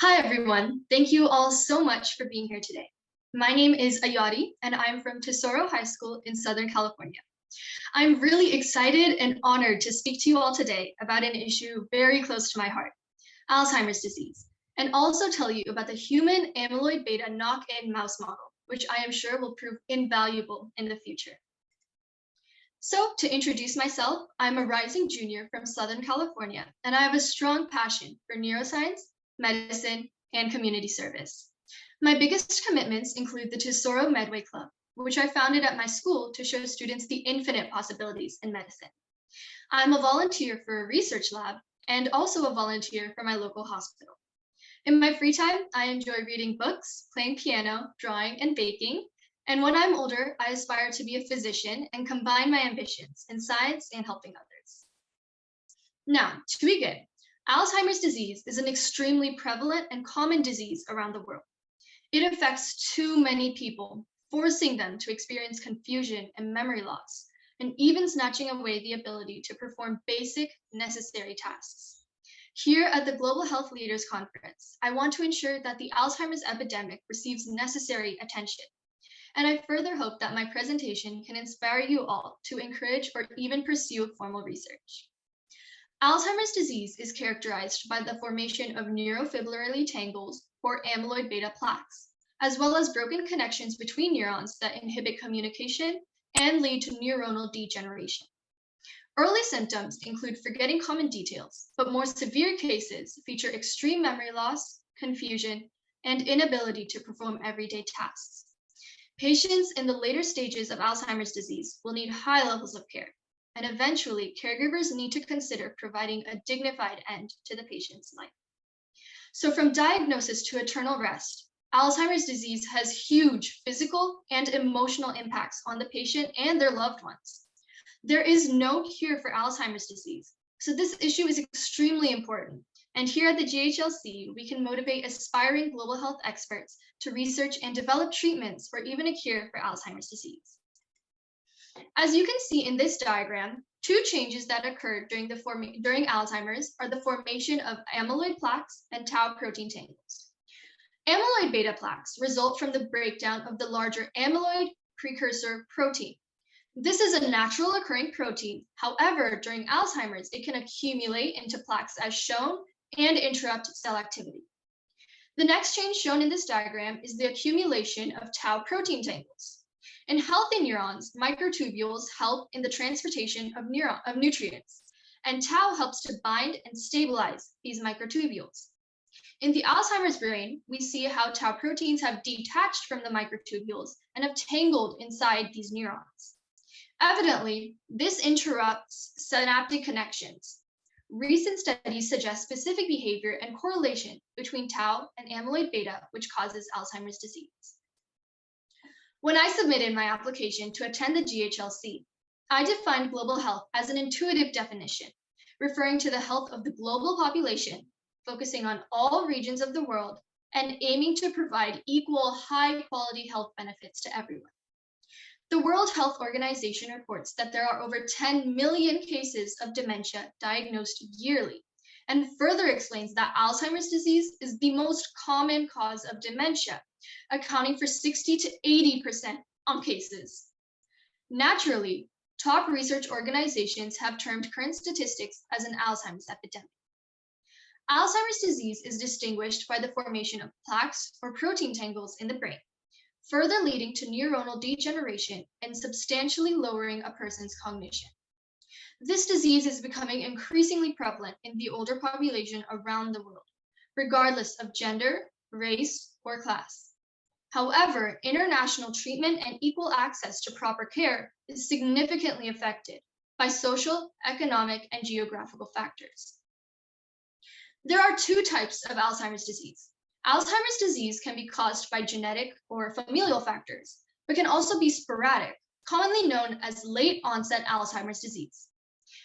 Hi, everyone. Thank you all so much for being here today. My name is Ayati, and I'm from Tesoro High School in Southern California. I'm really excited and honored to speak to you all today about an issue very close to my heart, Alzheimer's disease, and also tell you about the human amyloid beta knock-in mouse model, which I am sure will prove invaluable in the future. So, to introduce myself, I'm a rising junior from Southern California, and I have a strong passion for neuroscience, medicine, and community service. My biggest commitments include the Tesoro Medway Club, which I founded at my school to show students the infinite possibilities in medicine. I'm a volunteer for a research lab and also a volunteer for my local hospital. In my free time, I enjoy reading books, playing piano, drawing, and baking. And when I'm older, I aspire to be a physician and combine my ambitions in science and helping others. Now, to begin, Alzheimer's disease is an extremely prevalent and common disease around the world. It affects too many people, forcing them to experience confusion and memory loss, and even snatching away the ability to perform basic, necessary tasks. Here at the Global Health Leaders Conference, I want to ensure that the Alzheimer's epidemic receives necessary attention. And I further hope that my presentation can inspire you all to encourage or even pursue formal research. Alzheimer's disease is characterized by the formation of neurofibrillary tangles or amyloid beta plaques, as well as broken connections between neurons that inhibit communication and lead to neuronal degeneration. Early symptoms include forgetting common details, but more severe cases feature extreme memory loss, confusion, and inability to perform everyday tasks. Patients in the later stages of Alzheimer's disease will need high levels of care, and eventually caregivers need to consider providing a dignified end to the patient's life. So from diagnosis to eternal rest, Alzheimer's disease has huge physical and emotional impacts on the patient and their loved ones. There is no cure for Alzheimer's disease, so this issue is extremely important. And here at the GHLC, we can motivate aspiring global health experts to research and develop treatments or even a cure for Alzheimer's disease. As you can see in this diagram, two changes that occurred during Alzheimer's are the formation of amyloid plaques and tau protein tangles. Amyloid beta plaques result from the breakdown of the larger amyloid precursor protein. This is a natural occurring protein. However, during Alzheimer's, it can accumulate into plaques as shown and interrupt cell activity. The next change shown in this diagram is the accumulation of tau protein tangles. In healthy neurons, microtubules help in the transportation of nutrients, and tau helps to bind and stabilize these microtubules. In the Alzheimer's brain, we see how tau proteins have detached from the microtubules and have tangled inside these neurons. Evidently, this interrupts synaptic connections. Recent studies suggest specific behavior and correlation between tau and amyloid beta, which causes Alzheimer's disease. When I submitted my application to attend the GHLC, I defined global health as an intuitive definition, referring to the health of the global population, focusing on all regions of the world, and aiming to provide equal high-quality health benefits to everyone. The World Health Organization reports that there are over 10 million cases of dementia diagnosed yearly, and further explains that Alzheimer's disease is the most common cause of dementia, accounting for 60 to 80% of cases. Naturally, top research organizations have termed current statistics as an Alzheimer's epidemic. Alzheimer's disease is distinguished by the formation of plaques or protein tangles in the brain, further leading to neuronal degeneration and substantially lowering a person's cognition. This disease is becoming increasingly prevalent in the older population around the world, regardless of gender, race, or class. However, international treatment and equal access to proper care is significantly affected by social, economic, and geographical factors. There are two types of Alzheimer's disease. Alzheimer's disease can be caused by genetic or familial factors, but can also be sporadic, commonly known as late-onset Alzheimer's disease.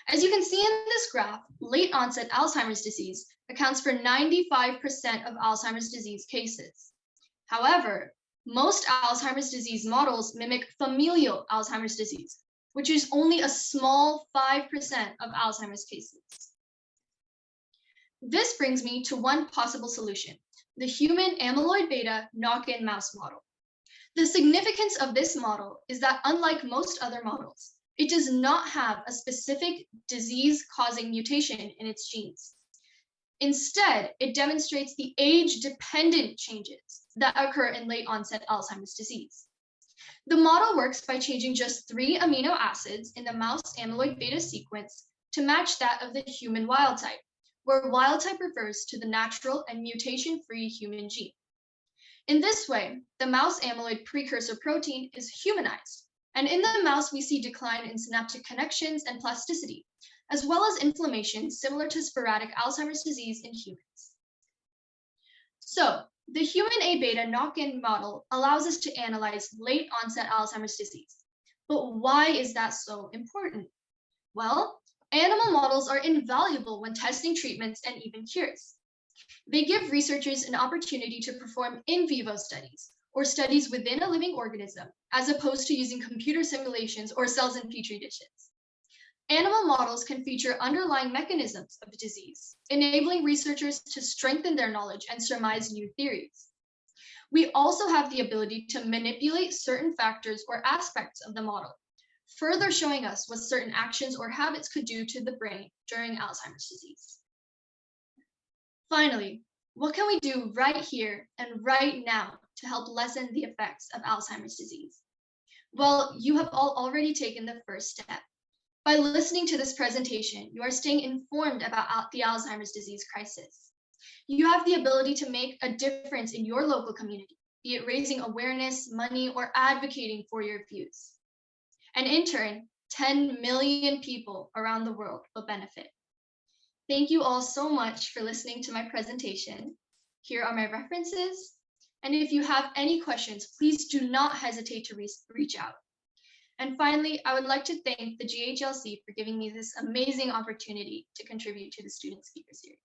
As you can see in this graph, late-onset Alzheimer's disease accounts for 95% of Alzheimer's disease cases. However, most Alzheimer's disease models mimic familial Alzheimer's disease, which is only a small 5% of Alzheimer's cases. This brings me to one possible solution, the human amyloid beta knock-in mouse model. The significance of this model is that unlike most other models, it does not have a specific disease-causing mutation in its genes. Instead, it demonstrates the age-dependent changes that occur in late-onset Alzheimer's disease. The model works by changing just 3 amino acids in the mouse amyloid beta sequence to match that of the human wild type, where wild type refers to the natural and mutation-free human gene. In this way, the mouse amyloid precursor protein is humanized, and in the mouse we see decline in synaptic connections and plasticity, as well as inflammation similar to sporadic Alzheimer's disease in humans. So, the human A-beta knock-in model allows us to analyze late-onset Alzheimer's disease. But why is that so important? Well, animal models are invaluable when testing treatments and even cures. They give researchers an opportunity to perform in vivo studies, or studies within a living organism, as opposed to using computer simulations or cells in petri dishes. Animal models can feature underlying mechanisms of the disease, enabling researchers to strengthen their knowledge and surmise new theories. We also have the ability to manipulate certain factors or aspects of the model, further showing us what certain actions or habits could do to the brain during Alzheimer's disease. Finally, what can we do right here and right now to help lessen the effects of Alzheimer's disease? Well, you have all already taken the first step. By listening to this presentation, you are staying informed about the Alzheimer's disease crisis. You have the ability to make a difference in your local community, be it raising awareness, money, or advocating for your views. And in turn, 10 million people around the world will benefit. Thank you all so much for listening to my presentation. Here are my references. And if you have any questions, please do not hesitate to reach out. And finally, I would like to thank the GHLC for giving me this amazing opportunity to contribute to the Student Speaker Series.